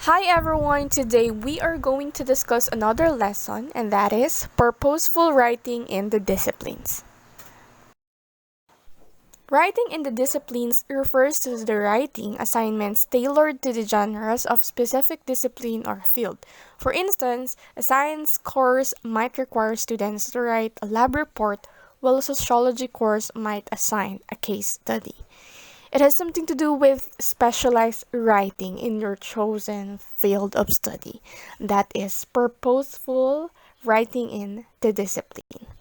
Hi everyone, today we are going to discuss another lesson, and that is purposeful writing in the disciplines. Writing in the disciplines refers to the writing assignments tailored to the genres of specific discipline or field. For instance, a science course might require students to write a lab report, while a sociology course might assign a case study. It has something to do with specialized writing in your chosen field of study. That is purposeful writing in the discipline.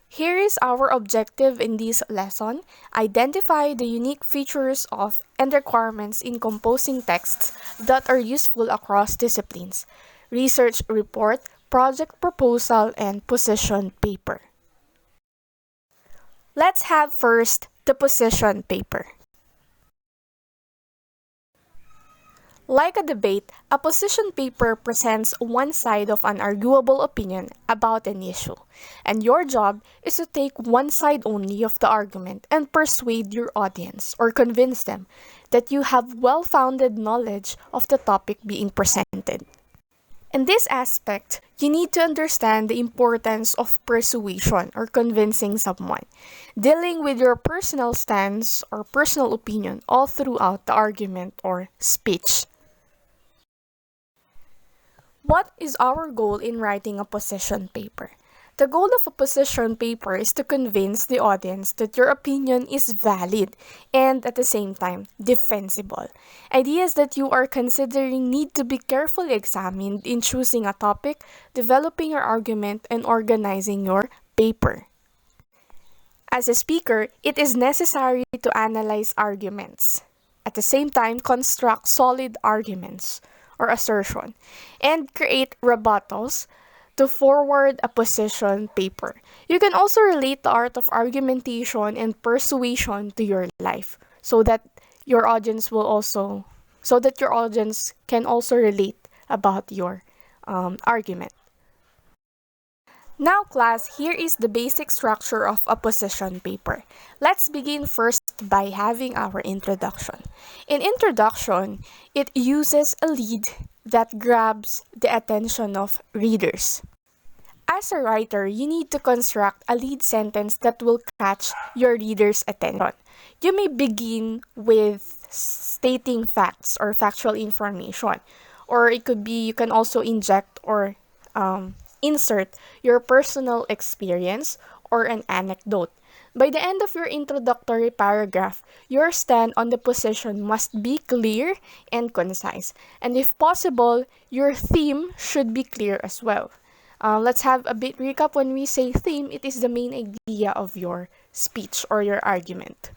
Here is our objective in this lesson. Identify the unique features of and requirements in composing texts that are useful across disciplines. Research report, project proposal, and position paper. Let's have first the position paper. Like a debate, a position paper presents one side of an arguable opinion about an issue, and your job is to take one side only of the argument and persuade your audience or convince them that you have well-founded knowledge of the topic being presented. In this aspect, you need to understand the importance of persuasion or convincing someone, dealing with your personal stance or personal opinion all throughout the argument or speech. What is our goal in writing a position paper? The goal of a position paper is to convince the audience that your opinion is valid and at the same time defensible. Ideas that you are considering need to be carefully examined in choosing a topic, developing your argument, and organizing your paper. As a speaker, it is necessary to analyze arguments. At the same time, construct solid arguments or assertion and create rebuttals to forward a position paper. You can also relate the art of argumentation and persuasion to your life so that your audience can also relate about your argument. Now class, here is the basic structure of a position paper. Let's begin first by having our introduction. In introduction, it uses a lead that grabs the attention of readers. As a writer, you need to construct a lead sentence that will catch your reader's attention. You may begin with stating facts or factual information, or it could be you can also inject or insert your personal experience or an anecdote. By the end of your introductory paragraph, your stand on the position must be clear and concise. And if possible, your theme should be clear as well. Let's have a bit recap. When we say theme, it is the main idea of your speech or your argument.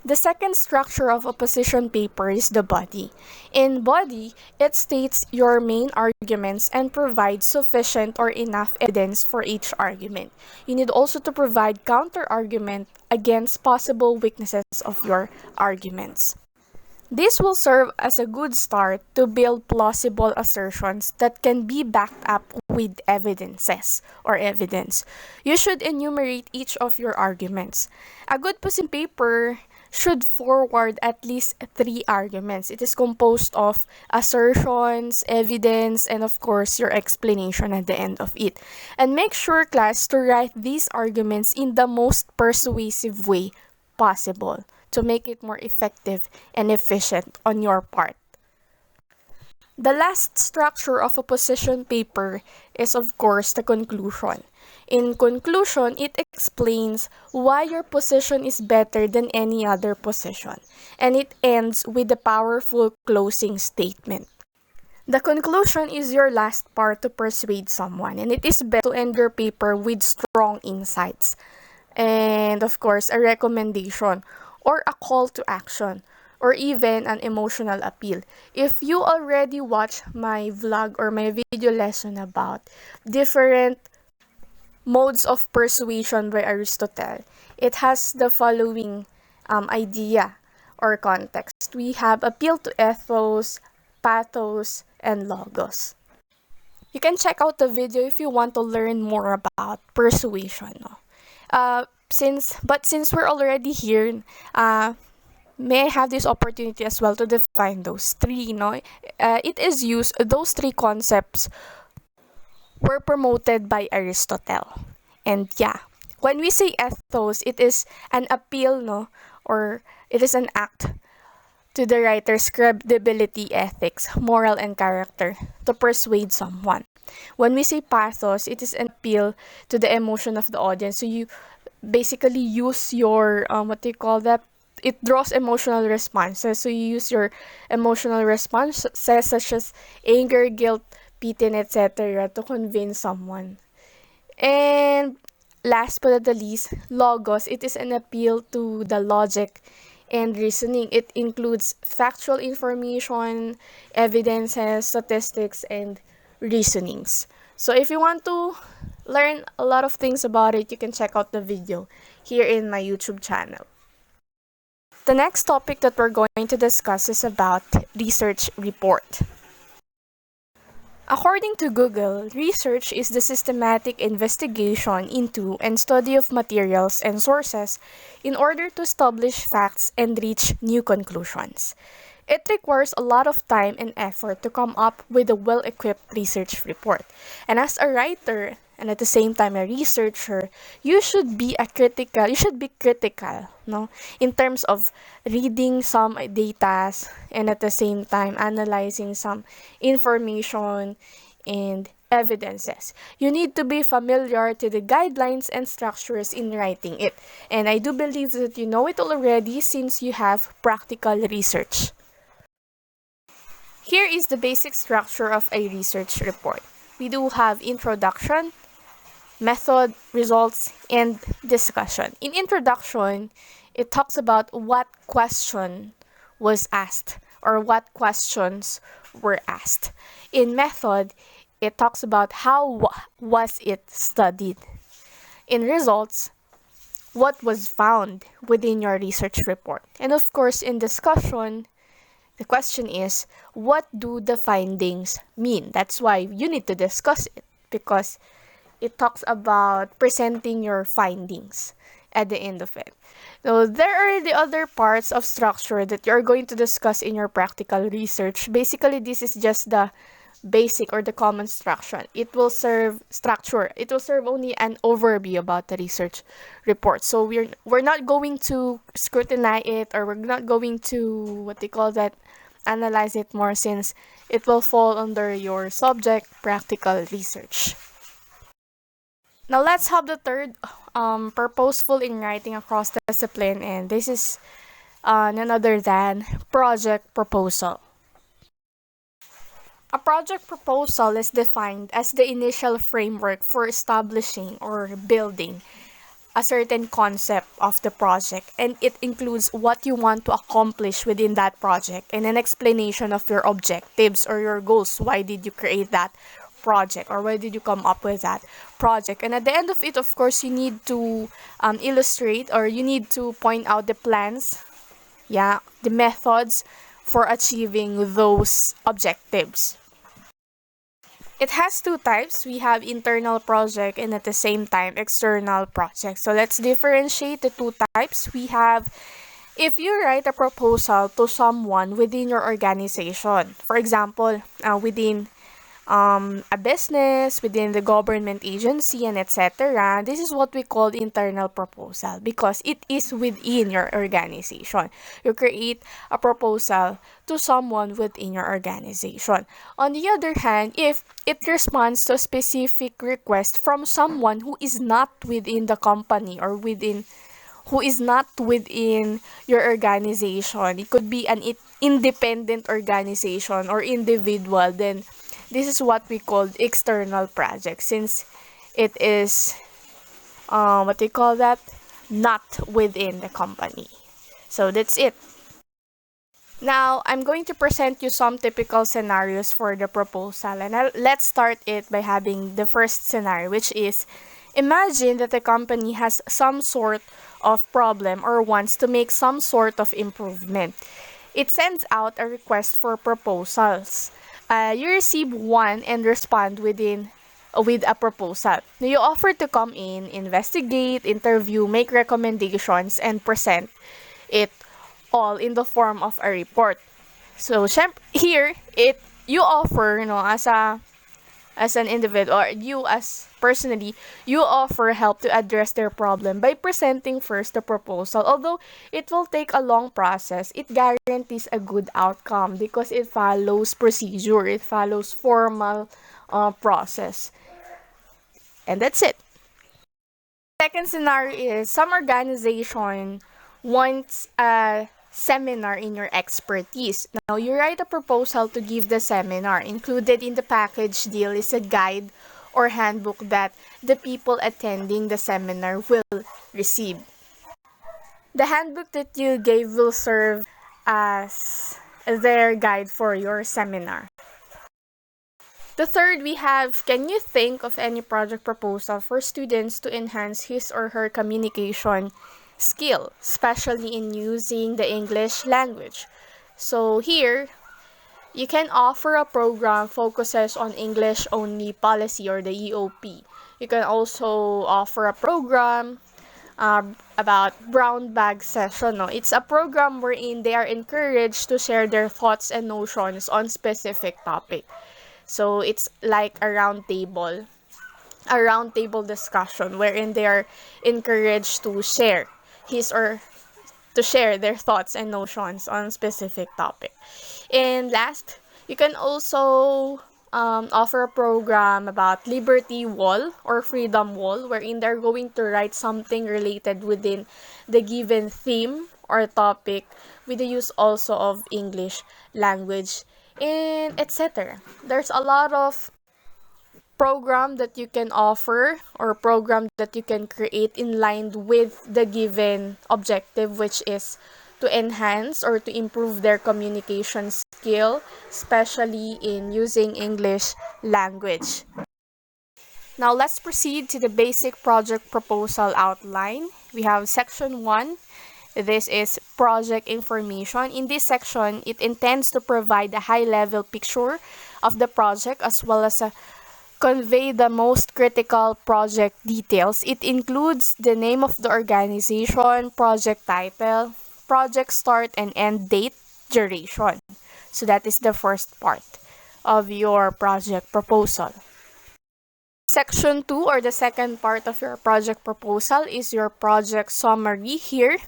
The second structure of a position paper is the body. In body, it states your main arguments and provides sufficient or enough evidence for each argument. You need also to provide counter-argument against possible weaknesses of your arguments. This will serve as a good start to build plausible assertions that can be backed up with evidences or evidence. You should enumerate each of your arguments. A good position paper should forward at least 3 arguments. It is composed of assertions, evidence, and of course your explanation at the end of it. And make sure, class, to write these arguments in the most persuasive way possible to make it more effective and efficient on your part. The last structure of a position paper is of course the conclusion. In conclusion, it explains why your position is better than any other position, and it ends with a powerful closing statement. The conclusion is your last part to persuade someone, and it is better to end your paper with strong insights and of course a recommendation or a call to action or even an emotional appeal. If you already watched my vlog or my video lesson about different modes of persuasion by Aristotle, it has the following idea or context. We have appeal to ethos, pathos, and logos. You can check out the video if you want to learn more about persuasion. Since we're already here, may I have this opportunity as well to define those three, no? It is used, those three concepts were promoted by Aristotle. And yeah, when we say ethos, it is an appeal, no? Or it is an act to the writer's credibility, ethics, moral, and character to persuade someone. When we say pathos, it is an appeal to the emotion of the audience. So you basically use your, what do you call that? It draws emotional responses. So you use your emotional responses such as anger, guilt, pity, and etc. to convince someone. And last but not the least, logos. It is an appeal to the logic and reasoning. It includes factual information, evidences, statistics, and reasonings. So if you want to learn a lot of things about it, you can check out the video here in my YouTube channel. The next topic that we're going to discuss is about research report. According to Google, research is the systematic investigation into and study of materials and sources in order to establish facts and reach new conclusions. It requires a lot of time and effort to come up with a well-equipped research report. And as a writer and at the same time a researcher, you should be critical, no? In terms of reading some data and at the same time analyzing some information and evidences. You need to be familiar to the guidelines and structures in writing it. And I do believe that you know it already since you have practical research. Here is the basic structure of a research report. We do have introduction, method, results, and discussion. In introduction, it talks about what question was asked or what questions were asked. In method, it talks about how was it studied. In results, what was found within your research report. And of course, in discussion, the question is, what do the findings mean? That's why you need to discuss it because it talks about presenting your findings at the end of it. So there are the other parts of structure that you're going to discuss in your practical research. Basically, this is just the basic or the common structure. It will serve only an overview about the research report. So we're not going to scrutinize it or we're not going to analyze it more since it will fall under your subject practical research. Now let's have the third purposeful in writing across discipline, and this is none other than project proposal. A project proposal is defined as the initial framework for establishing or building a certain concept of the project, and it includes what you want to accomplish within that project and an explanation of your objectives or your goals. Why did you create that project or why did you come up with that project? And at the end of it, of course, you need to illustrate or you need to point out the plans, the methods for achieving those objectives. It has two types. We have internal project and at the same time external project. So let's differentiate the two types. We have, if you write a proposal to someone within your organization, for example, within a business, within the government agency, and etc. This is what we call internal proposal because it is within your organization. You create a proposal to someone within your organization. On the other hand, if it responds to a specific request from someone who is not within the company or who is not within your organization, it could be an independent organization or individual, then this is what we call external project since it is not within the company. So that's it. Now I'm going to present you some typical scenarios for the proposal, and let's start it by having the first scenario, which is imagine that the company has some sort of problem or wants to make some sort of improvement. It sends out a request for proposals. You receive one and respond with a proposal. Now, you offer to come in, investigate, interview, make recommendations, and present it all in the form of a report. So, here, you offer, as an individual, or you as personally, you offer help to address their problem by presenting first the proposal. Although it will take a long process, it guarantees a good outcome because it follows procedure, it follows formal process. And that's it. Second scenario is some organization wants a seminar in your expertise. Now, you write a proposal to give the seminar. Included in the package deal is a guide or handbook that the people attending the seminar will receive. The handbook that you gave will serve as their guide for your seminar. The third, we have, can you think of any project proposal for students to enhance his or her communication skill, especially in using the English language? So here, you can offer a program focuses on English only policy or the EOP. You can also offer a program about brown bag session. No? It's a program wherein they are encouraged to share their thoughts and notions on specific topic. So it's like a round table discussion wherein they are encouraged to share their thoughts and notions on specific topic. And last, you can also offer a program about Liberty Wall or Freedom Wall, wherein they're going to write something related within the given theme or topic with the use also of English language, and etc. There's a lot of program that you can offer or program that you can create in line with the given objective, which is to enhance or to improve their communication skill, especially in using English language. Now let's proceed to the basic project proposal outline. We have section 1. This is project information. In this section, it intends to provide a high-level picture of the project as well as convey the most critical project details. It includes the name of the organization, project title, project start and end date, duration. So that is the first part of your project proposal. Section 2, or the second part of your project proposal, is your project summary. Here,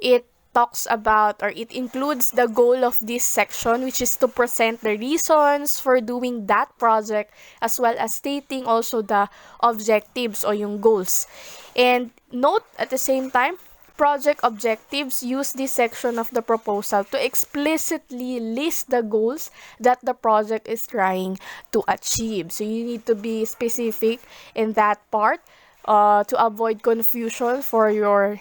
it talks about, or it includes the goal of this section, which is to present the reasons for doing that project as well as stating also the objectives or yung goals. And note at the same time, project objectives use this section of the proposal to explicitly list the goals that the project is trying to achieve. So you need to be specific in that part to avoid confusion for your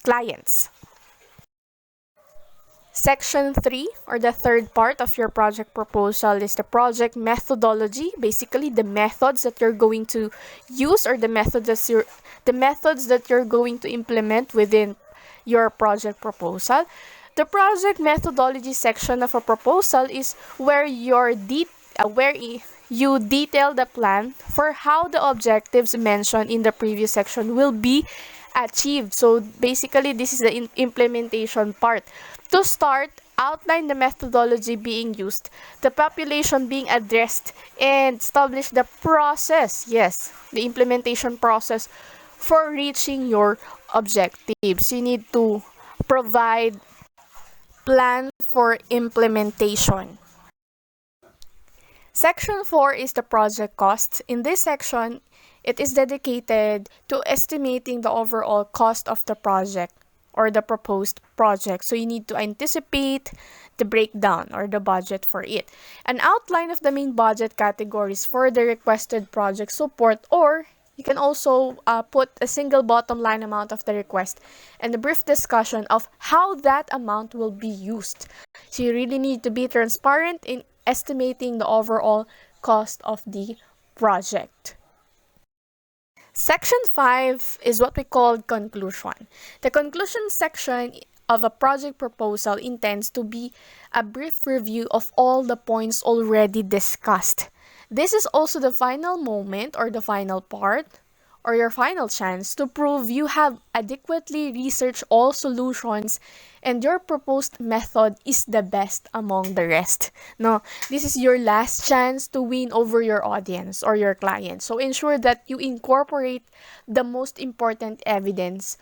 clients. Section 3, or the third part of your project proposal, is the project methodology. Basically, the methods that you're going to use or the methods that you're going to implement within your project proposal. The project methodology section of a proposal is where you detail the plan for how the objectives mentioned in the previous section will be achieved. So basically, this is the implementation part. To start, outline the methodology being used, the population being addressed, and establish the process, yes, the implementation process for reaching your objectives. You need to provide plan for implementation. Section 4 is the project cost. In this section, it is dedicated to estimating the overall cost of the project or the proposed project. So you need to anticipate the breakdown or the budget for it. An outline of the main budget categories for the requested project support, or you can also put a single bottom line amount of the request and a brief discussion of how that amount will be used. So you really need to be transparent in estimating the overall cost of the project. Section 5 is what we call conclusion. The conclusion section of a project proposal intends to be a brief review of all the points already discussed. This is also the final moment or the final part or your final chance to prove you have adequately researched all solutions and your proposed method is the best among the rest. No, this is your last chance to win over your audience or your client. So ensure that you incorporate the most important evidence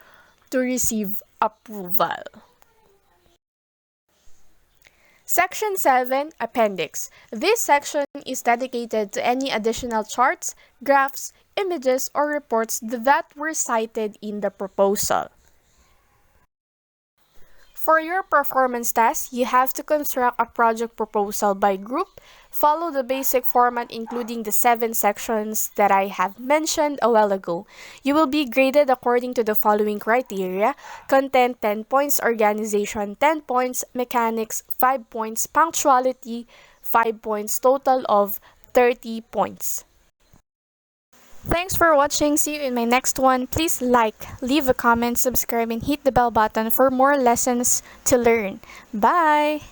to receive approval. Section 7, Appendix. This section is dedicated to any additional charts, graphs, images, or reports that were cited in the proposal. For your performance test, you have to construct a project proposal by group, follow the basic format including the 7 sections that I have mentioned a while ago. You will be graded according to the following criteria: content 10 points, organization 10 points, mechanics 5 points, punctuality 5 points, total of 30 points. Thanks for watching. See you in my next one. Please like, leave a comment, subscribe, and hit the bell button for more lessons to learn. Bye!